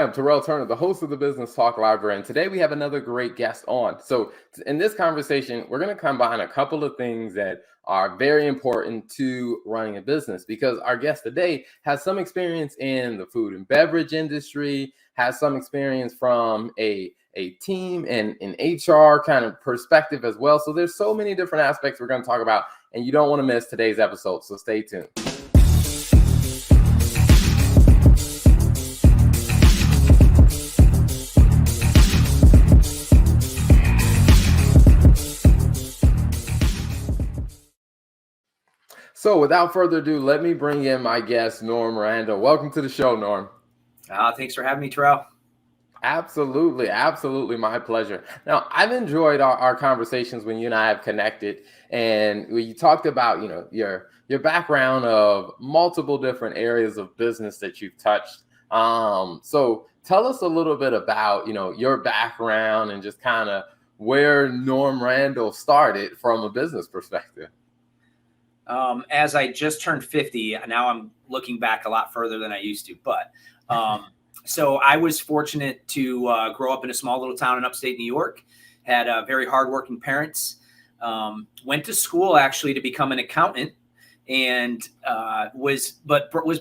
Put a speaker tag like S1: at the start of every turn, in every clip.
S1: am Terrell Turner, the host of the Business Talk Library, and today we have another great guest on. So in this conversation, we're going to combine a couple of things that are very important to running a business, because our guest today has some experience in the food and beverage industry, has some experience from a team and an HR kind of perspective as well. So there's so many different aspects we're going to talk about, and you don't want to miss today's episode. So stay tuned. So without further ado, let me bring in my guest, Norm Randall. Welcome to the show, Norm.
S2: Thanks for having me, Terrell.
S1: Absolutely. My pleasure. Now, I've enjoyed our conversations when you and I have connected, and we talked about, your background of multiple different areas of business that you've touched. So tell us a little bit about, your background and just kind of where Norm Randall started from a business perspective.
S2: As I just turned 50, now I'm looking back a lot further than I used to. But so I was fortunate to grow up in a small little town in upstate New York, had very hardworking parents, went to school actually to become an accountant, and was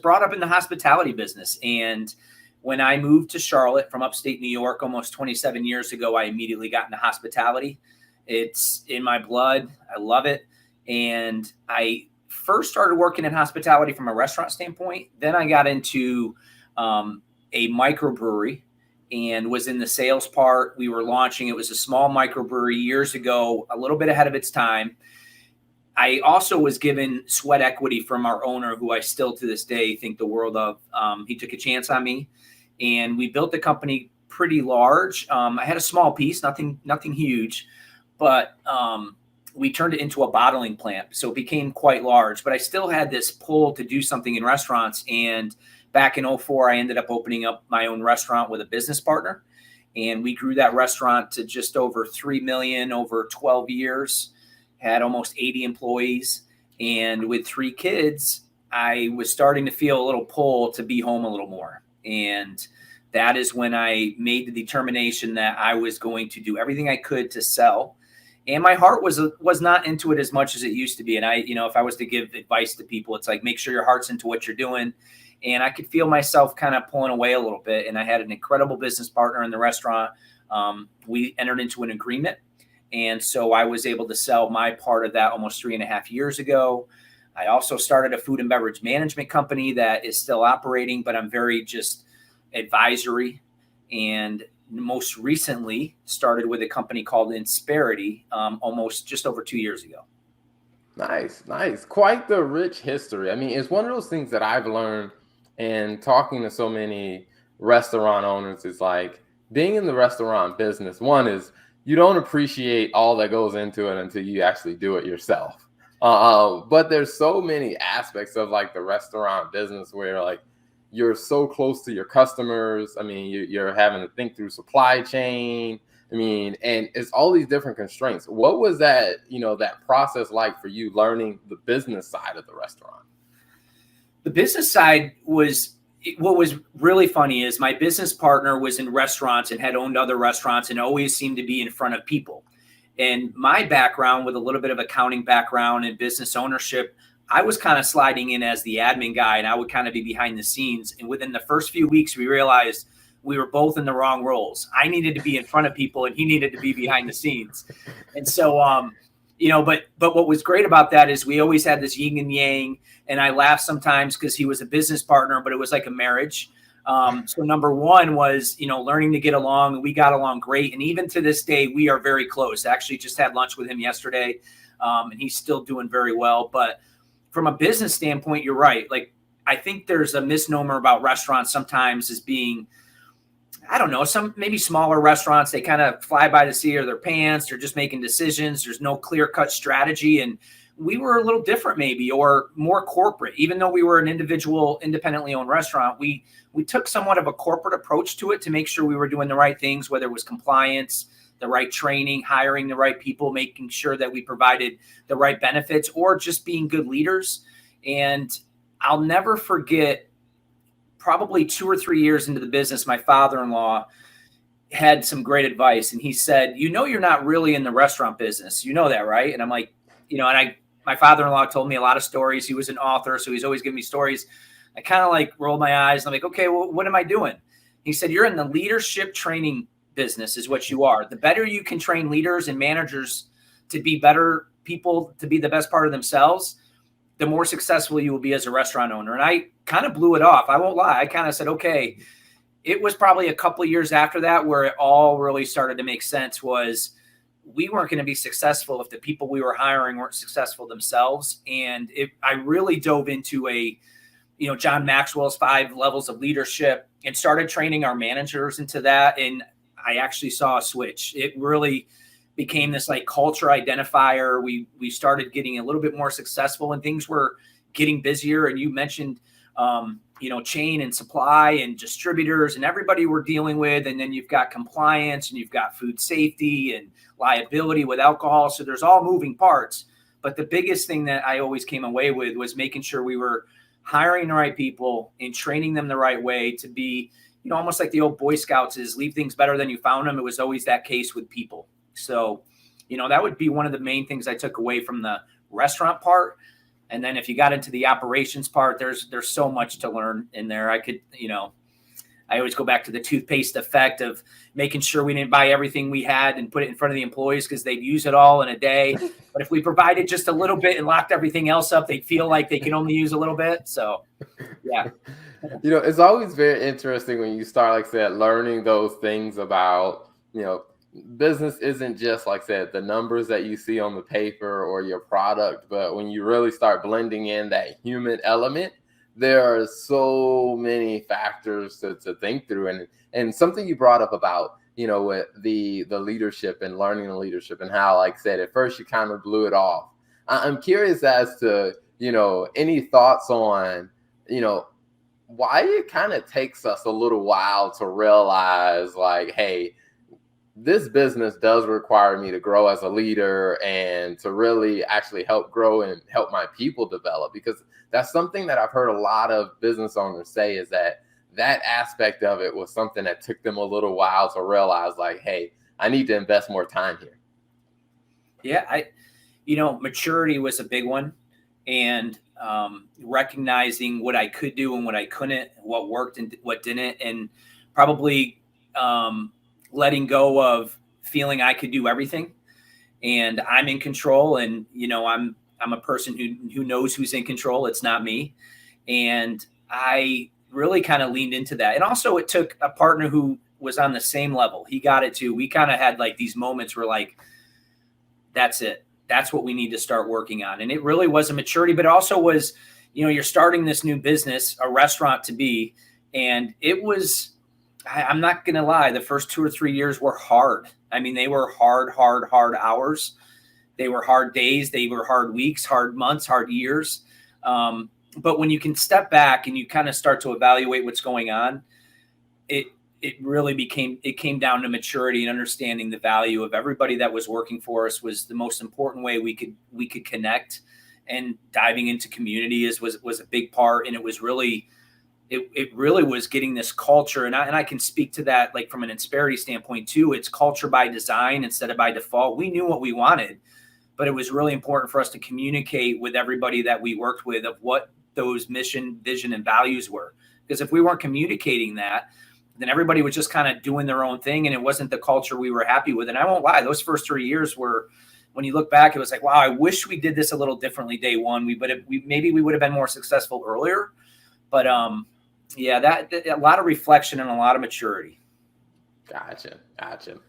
S2: brought up in the hospitality business. And when I moved to Charlotte from upstate New York almost 27 years ago, I immediately got into hospitality. It's in my blood. I love it. And I first started working in hospitality from a restaurant standpoint. Then I got into a microbrewery and was in the sales part. We were launching. It was a small microbrewery years ago, a little bit ahead of its time. I also was given sweat equity from our owner, who I still to this day think the world of. He took a chance on me, and we built the company pretty large. I had a small piece, nothing huge, but we turned it into a bottling plant. So it became quite large, but I still had this pull to do something in restaurants. And back in 2004, I ended up opening up my own restaurant with a business partner. And we grew that restaurant to just over 3 million over 12 years, had almost 80 employees. And with 3 kids, I was starting to feel a little pull to be home a little more. And that is when I made the determination that I was going to do everything I could to sell. And my heart was not into it as much as it used to be. And I, if I was to give advice to people, it's like, make sure your heart's into what you're doing. And I could feel myself kind of pulling away a little bit. And I had an incredible business partner in the restaurant. We entered into an agreement. And so I was able to sell my part of that almost 3.5 years ago. I also started a food and beverage management company that is still operating, but I'm very just advisory. And most recently started with a company called Inspirity almost just over 2 years ago.
S1: Nice. Quite the rich history. I mean, it's one of those things that I've learned in talking to so many restaurant owners. Is like being in the restaurant business. One is you don't appreciate all that goes into it until you actually do it yourself. But there's so many aspects of like the restaurant business where like you're so close to your customers. I mean, you're having to think through supply chain. I mean, and it's all these different constraints. What was that, that process like for you learning the business side of the restaurant?
S2: The business side was, what was really funny is my business partner was in restaurants and had owned other restaurants and always seemed to be in front of people. And my background with a little bit of accounting background and business ownership, I was kind of sliding in as the admin guy, and I would kind of be behind the scenes. And within the first few weeks, we realized we were both in the wrong roles. I needed to be in front of people, and he needed to be behind the scenes. And so, but what was great about that is we always had this yin and yang. And I laugh sometimes because he was a business partner, but it was like a marriage. So number one was, learning to get along. We got along great. And even to this day, we are very close. I actually just had lunch with him yesterday, and he's still doing very well. But from a business standpoint, you're right. Like, I think there's a misnomer about restaurants sometimes as being, I don't know, some maybe smaller restaurants, they kind of fly by the seat of their pants. They're just making decisions. There's no clear-cut strategy. And we were a little different maybe, or more corporate. Even though we were an individual, independently owned restaurant, we took somewhat of a corporate approach to it to make sure we were doing the right things, whether it was compliance, the right training, hiring the right people, making sure that we provided the right benefits, or just being good leaders. And I'll never forget probably 2 or 3 years into the business, my father-in-law had some great advice. And he said, you're not really in the restaurant business. You know that, right? And I'm like, my father-in-law told me a lot of stories. He was an author, so he's always giving me stories. I kind of like rolled my eyes. And I'm like, okay, well, what am I doing? He said, you're in the leadership training business is what you are. The better you can train leaders and managers to be better people, to be the best part of themselves, the more successful you will be as a restaurant owner. And I kind of blew it off. I won't lie. I kind of said, okay. It was probably a couple of years after that where it all really started to make sense. Was we weren't going to be successful if the people we were hiring weren't successful themselves. And I really dove into John Maxwell's 5 levels of leadership and started training our managers into that. And I actually saw a switch. It really became this like culture identifier. We started getting a little bit more successful and things were getting busier. And you mentioned, chain and supply and distributors and everybody we're dealing with. And then you've got compliance and you've got food safety and liability with alcohol. So there's all moving parts. But the biggest thing that I always came away with was making sure we were hiring the right people and training them the right way to be, almost like the old Boy Scouts is leave things better than you found them. It was always that case with people. So, that would be one of the main things I took away from the restaurant part. And then if you got into the operations part, there's so much to learn in there. I could, I always go back to the toothpaste effect of making sure we didn't buy everything we had and put it in front of the employees because they'd use it all in a day. But if we provided just a little bit and locked everything else up, they'd feel like they can only use a little bit. So, yeah.
S1: It's always very interesting when you start, like I said, learning those things about, business isn't just, like I said, the numbers that you see on the paper or your product, but when you really start blending in that human element, there are so many factors to think through. And something you brought up about, with the leadership and learning the leadership and how, like I said, at first you kind of blew it off. I'm curious as to, any thoughts on, why it kind of takes us a little while to realize like, hey, this business does require me to grow as a leader and to really actually help grow and help my people develop, because that's something that I've heard a lot of business owners say is that aspect of it was something that took them a little while to realize like, hey, I need to invest more time here.
S2: Yeah. Maturity was a big one, and recognizing what I could do and what I couldn't, what worked and what didn't, and probably, letting go of feeling I could do everything and I'm in control. And, I'm a person who knows who's in control. It's not me. And I really kind of leaned into that. And also it took a partner who was on the same level. He got it too. We kind of had like these moments where like, that's it. That's what we need to start working on. And it really was a maturity, but it also was, you're starting this new business, a restaurant to be, and it was, I'm not going to lie, the first 2 or 3 years were hard. I mean, they were hard hours. They were hard days. They were hard weeks, hard months, hard years. But when you can step back and you kind of start to evaluate what's going on, it really came down to maturity and understanding the value of everybody that was working for us was the most important way we could connect, and diving into community was a big part. And it was really, it really was getting this culture. And I can speak to that, like from an Inspirity standpoint too. It's culture by design instead of by default. We knew what we wanted, but it was really important for us to communicate with everybody that we worked with of what those mission, vision, and values were. Because if we weren't communicating that, then everybody was just kind of doing their own thing, and it wasn't the culture we were happy with. And I won't lie, those first 3 years were, when you look back, it was like, wow, I wish we did this a little differently day one. Maybe we would have been more successful earlier. But yeah, that a lot of reflection and a lot of maturity.
S1: Gotcha.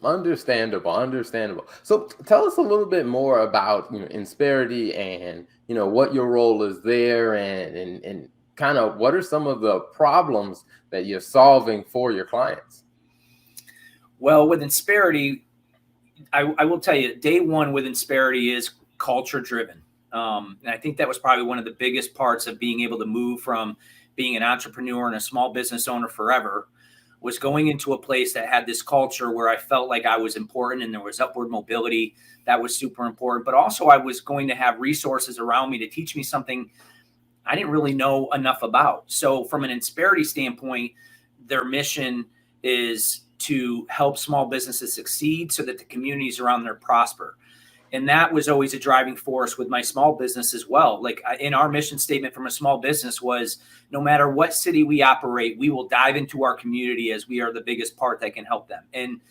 S1: Understandable. So tell us a little bit more about, Insperity and, what your role is there, and kind of what are some of the problems that you're solving for your clients?
S2: Well, with Insperity, I will tell you, day one with Insperity is culture driven. And I think that was probably one of the biggest parts of being able to move from being an entrepreneur and a small business owner forever, was going into a place that had this culture where I felt like I was important and there was upward mobility. That was super important. But also I was going to have resources around me to teach me something I didn't really know enough about. So from an Insperity standpoint, their mission is to help small businesses succeed so that the communities around there prosper. And that was always a driving force with my small business as well. Like in our mission statement from a small business was, no matter what city we operate, we will dive into our community as we are the biggest part that can help them. And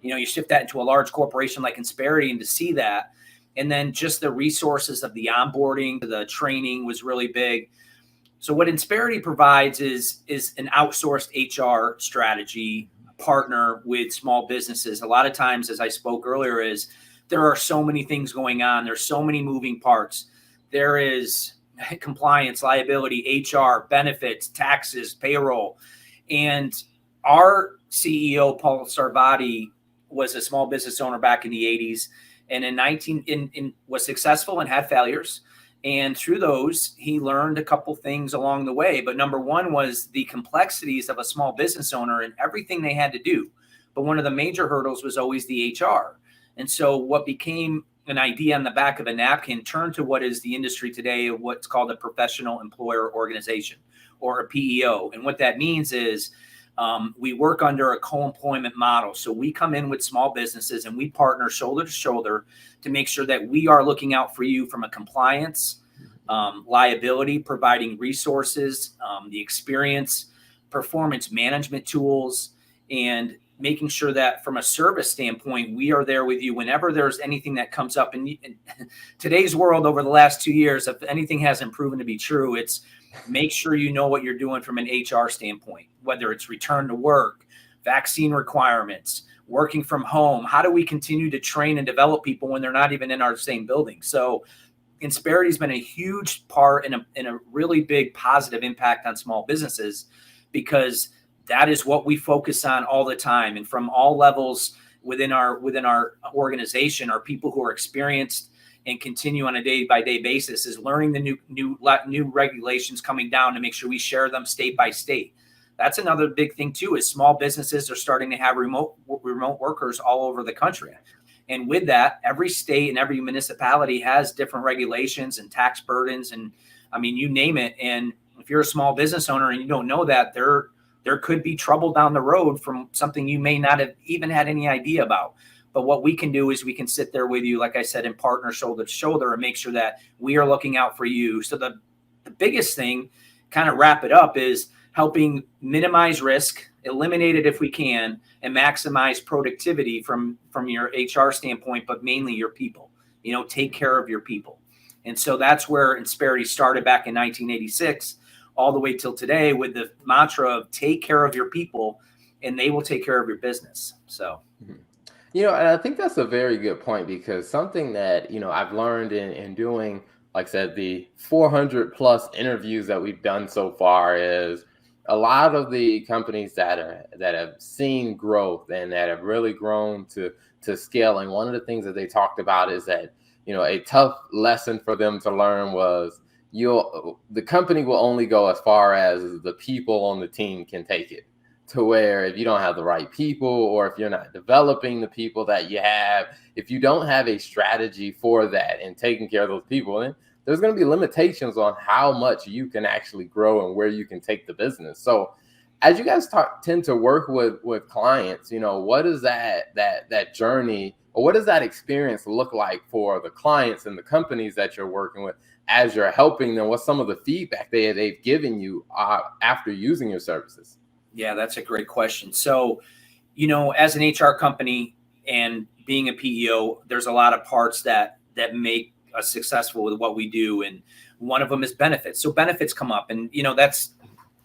S2: you shift that into a large corporation like Insperity, and to see that, and then just the resources of the onboarding, the training was really big. So what Insperity provides is an outsourced HR strategy partner with small businesses. A lot of times, as I spoke earlier, is there are so many things going on. There's so many moving parts. There is compliance, liability, HR, benefits, taxes, payroll. And our CEO, Paul Sarvati, was a small business owner back in the 80s, and was successful and had failures. And through those, he learned a couple things along the way. But number one was the complexities of a small business owner and everything they had to do. But one of the major hurdles was always the HR. And so what became an idea on the back of a napkin turned to what is the industry today of what's called a professional employer organization, or a PEO. And what that means is we work under a co-employment model. So we come in with small businesses and we partner shoulder to shoulder to make sure that we are looking out for you from a compliance, liability, providing resources, the experience, performance management tools, and making sure that from a service standpoint, we are there with you whenever there's anything that comes up. And in today's world, over the last 2 years, if anything hasn't proven to be true, it's make sure you know what you're doing from an HR standpoint, whether it's return to work, vaccine requirements, working from home. How do we continue to train and develop people when they're not even in our same building? So Insperity has been a huge part and a really big positive impact on small businesses, because that is what we focus on all the time. And from all levels within our organization are people who are experienced and continue on a day-by-day basis, is learning the new regulations coming down to make sure we share them state by state. That's another big thing too, is small businesses are starting to have remote workers all over the country. And with that, every state and every municipality has different regulations and tax burdens. And I mean, you name it. And if you're a small business owner and you don't know that, there could be trouble down the road from something you may not have even had any idea about. But what we can do is we can sit there with you, like I said, and partner shoulder to shoulder and make sure that we are looking out for you. So the biggest thing, kind of wrap it up, is helping minimize risk, eliminate it if we can, and maximize productivity from your HR standpoint, but mainly your people. Take care of your people. And so that's where Insperity started back in 1986, all the way till today, with the mantra of take care of your people and they will take care of your business. So.
S1: And I think that's a very good point, because something that, I've learned in doing, like I said, the 400 plus interviews that we've done so far, is a lot of the companies that have seen growth and that have really grown to scale. And one of the things that they talked about is that, a tough lesson for them to learn was the company will only go as far as the people on the team can take it. To where if you don't have the right people, or if you're not developing the people that you have, if you don't have a strategy for that and taking care of those people, then there's going to be limitations on how much you can actually grow and where you can take the business. So as you guys tend to work with clients, what is that journey, or what does that experience look like for the clients and the companies that you're working with as you're helping them? What's some of the feedback they've given you after using your services?
S2: Yeah, that's a great question. So, as an HR company and being a PEO, there's a lot of parts that make us successful with what we do. And one of them is benefits. So benefits come up, and,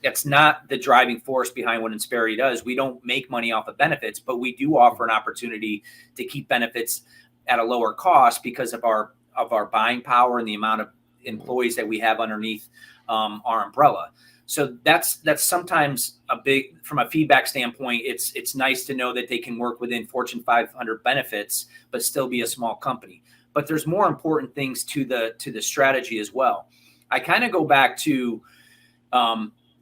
S2: that's not the driving force behind what Inspirity does. We don't make money off of benefits, but we do offer an opportunity to keep benefits at a lower cost because of our buying power and the amount of employees that we have underneath our umbrella. So that's sometimes a big, from a feedback standpoint, it's nice to know that they can work within Fortune 500 benefits, but still be a small company. But there's more important things to the strategy as well. I kind of go back to,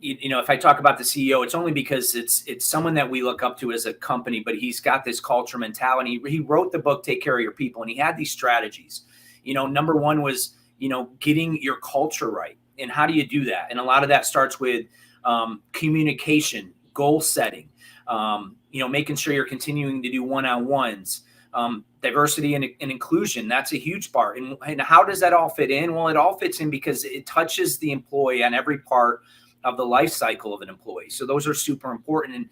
S2: if I talk about the CEO, it's only because it's someone that we look up to as a company, but he's got this culture mentality. He wrote the book, Take Care of Your People, and he had these strategies. Number one was, getting your culture right. And how do you do that? And a lot of that starts with communication, goal setting, making sure you're continuing to do one-on-ones, diversity and inclusion. That's a huge part. And how does that all fit in? Well, it all fits in because it touches the employee on every part of the life cycle of an employee. So those are super important.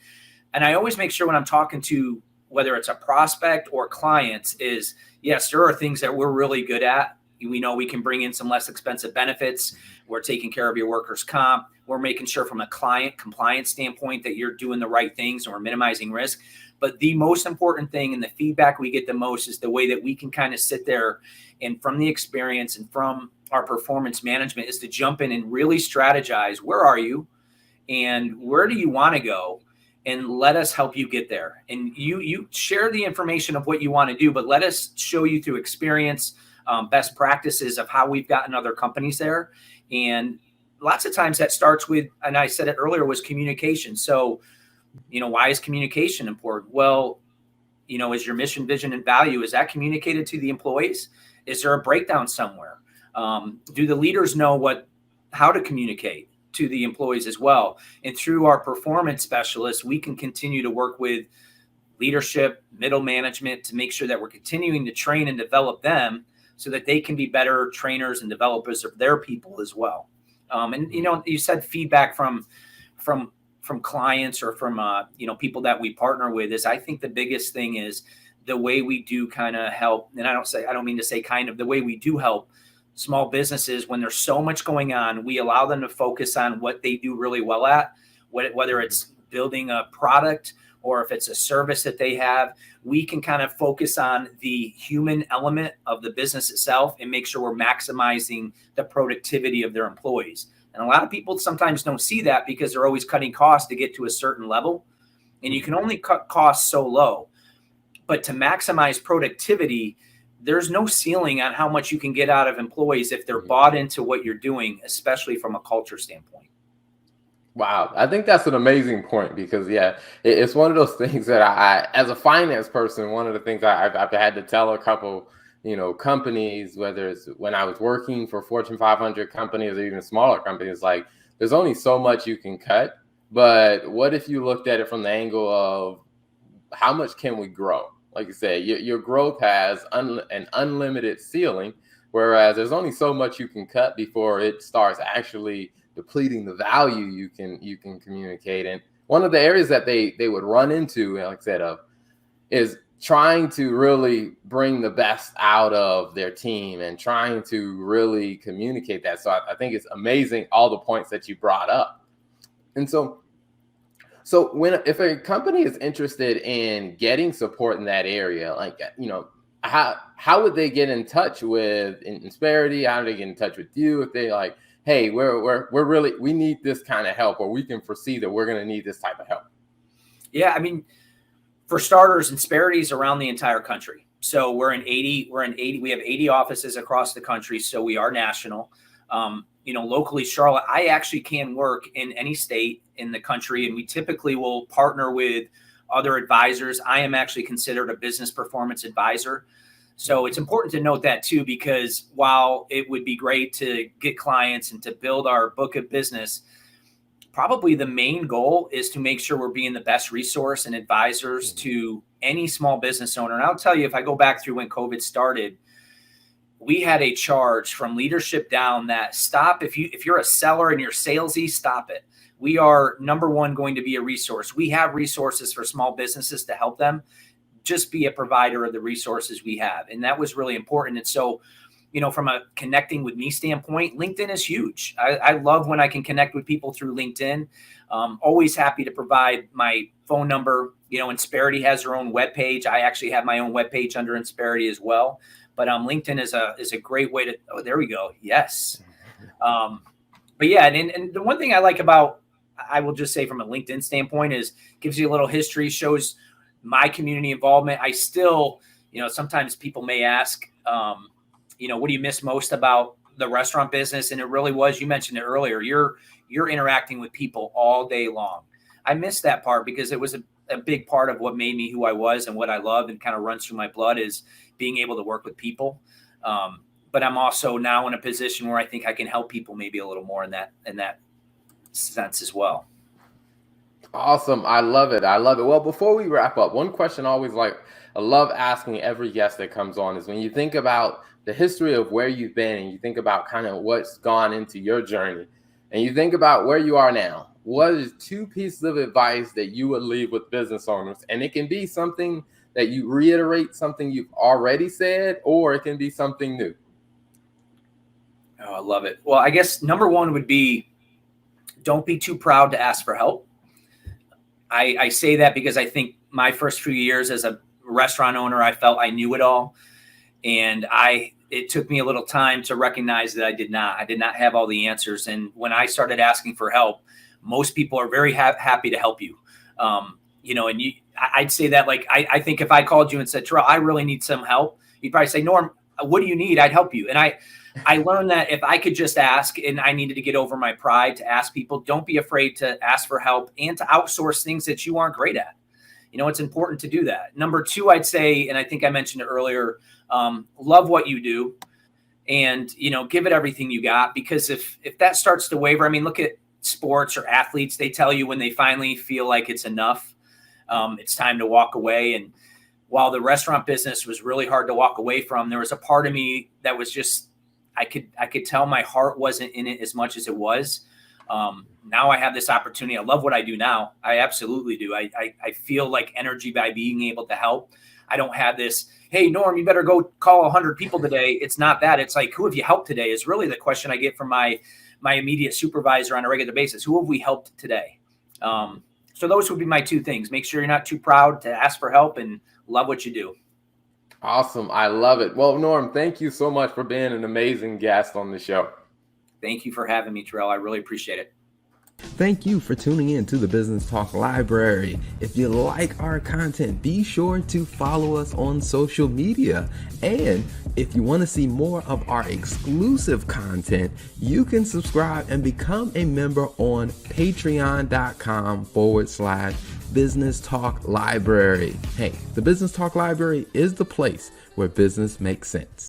S2: And I always make sure when I'm talking to, whether it's a prospect or clients, is yes, there are things that we're really good at. We know we can bring in some less expensive benefits. We're taking care of your workers' comp. We're making sure from a client compliance standpoint that you're doing the right things and we're minimizing risk. But the most important thing and the feedback we get the most is the way that we can kind of sit there and from the experience and from our performance management is to jump in and really strategize. Where are you and where do you want to go? And let us help you get there. And you share the information of what you want to do, but let us show you through experience, best practices of how we've gotten other companies there. And lots of times that starts with, and I said it earlier, was communication. So, why is communication important? Well, is your mission, vision, and value, is that communicated to the employees? Is there a breakdown somewhere? Do the leaders know how to communicate to the employees as well? And through our performance specialists, we can continue to work with leadership, middle management to make sure that we're continuing to train and develop them so that they can be better trainers and developers of their people as well. And you said feedback from clients or from people that we partner with is, I think the biggest thing is the way we do kind of help. And I don't mean to say kind of, the way we do help small businesses when there's so much going on. We allow them to focus on what they do really well at, whether it's building a product or if it's a service that they have. We can kind of focus on the human element of the business itself and make sure we're maximizing the productivity of their employees. And a lot of people sometimes don't see that because they're always cutting costs to get to a certain level. And you can only cut costs so low. But to maximize productivity, there's no ceiling on how much you can get out of employees if they're bought into what you're doing, especially from a culture standpoint.
S1: Wow. I think that's an amazing point because, it's one of those things that I as a finance person, one of the things I've had to tell a couple, companies, whether it's when I was working for Fortune 500 companies or even smaller companies, like there's only so much you can cut. But what if you looked at it from the angle of how much can we grow? Like you said, your growth has an unlimited ceiling, whereas there's only so much you can cut before it starts actually depleting the value you can communicate. And one of the areas that they would run into, like I said, is trying to really bring the best out of their team and trying to really communicate that. So I think it's amazing all the points that you brought up. And so if a company is interested in getting support in that area, like, how would they get in touch with Inspirity? How do they get in touch with you if they like, hey, we need this kind of help, or we can foresee that we're going to need this type of help?
S2: Yeah. I mean, for starters, Inspirity is around the entire country. So we have 80 offices across the country. So we are national. Locally, Charlotte, I actually can work in any state in the country, and we typically will partner with other advisors. I am actually considered a business performance advisor. So it's important to note that too, because while it would be great to get clients and to build our book of business, probably the main goal is to make sure we're being the best resource and advisors to any small business owner. And I'll tell you, if I go back through when COVID started, we had a charge from leadership down that stop. If you're a seller and you're salesy, stop it. We are number one going to be a resource. We have resources for small businesses to help them. Just be a provider of the resources we have. And that was really important. And so, from a connecting with me standpoint, LinkedIn is huge. I love when I can connect with people through LinkedIn. Always happy to provide my phone number. Inspirity has their own webpage. I actually have my own webpage under Inspirity as well. But LinkedIn is a great way to. Oh, there we go. Yes. But yeah, and the one thing I like about, I will just say from a LinkedIn standpoint, is gives you a little history, shows my community involvement. I still, sometimes people may ask, what do you miss most about the restaurant business? And it really was, you mentioned it earlier, you're interacting with people all day long. I miss that part because it was a big part of what made me who I was and what I love and kind of runs through my blood is being able to work with people. but I'm also now in a position where I think I can help people maybe a little more in that sense as well.
S1: Awesome. I love it. I love it. Well, before we wrap up, one question I always I love asking every guest that comes on is when you think about the history of where you've been and you think about kind of what's gone into your journey and you think about where you are now, what is 2 pieces of advice that you would leave with business owners? And it can be something that you reiterate, something you've already said, or it can be something new.
S2: Oh, I love it. Well, I guess number 1 would be, don't be too proud to ask for help. I say that because I think my first few years as a restaurant owner, I felt I knew it all. And it took me a little time to recognize that I did not have all the answers. And when I started asking for help, most people are very happy to help you. I'd say that, like, I think if I called you and said, Terrell, I really need some help, you'd probably say, Norm, what do you need? I'd help you. And I learned that if I could just ask, and I needed to get over my pride to ask people, don't be afraid to ask for help and to outsource things that you aren't great at. It's important to do that. Number 2, I'd say, and I think I mentioned it earlier, love what you do and, give it everything you got, because if that starts to waver, I mean, look at sports or athletes, they tell you when they finally feel like it's enough, it's time to walk away. And while the restaurant business was really hard to walk away from, there was a part of me that was just, I could tell my heart wasn't in it as much as it was. Now I have this opportunity. I love what I do now. I absolutely do. I feel like energy by being able to help. I don't have this, hey, Norm, you better go call 100 people today. It's not that. It's like, who have you helped today is really the question I get from my immediate supervisor on a regular basis. Who have we helped today? So those would be my 2 things. Make sure you're not too proud to ask for help and love what you do.
S1: Awesome. I love it. Well, Norm, thank you so much for being an amazing guest on the show.
S2: Thank you for having me, Terrell. I really appreciate it.
S3: Thank you for tuning in to the Business Talk Library. If you like our content, be sure to follow us on social media. And if you want to see more of our exclusive content, you can subscribe and become a member on patreon.com/Business Talk Library. Hey, the Business Talk Library is the place where business makes sense.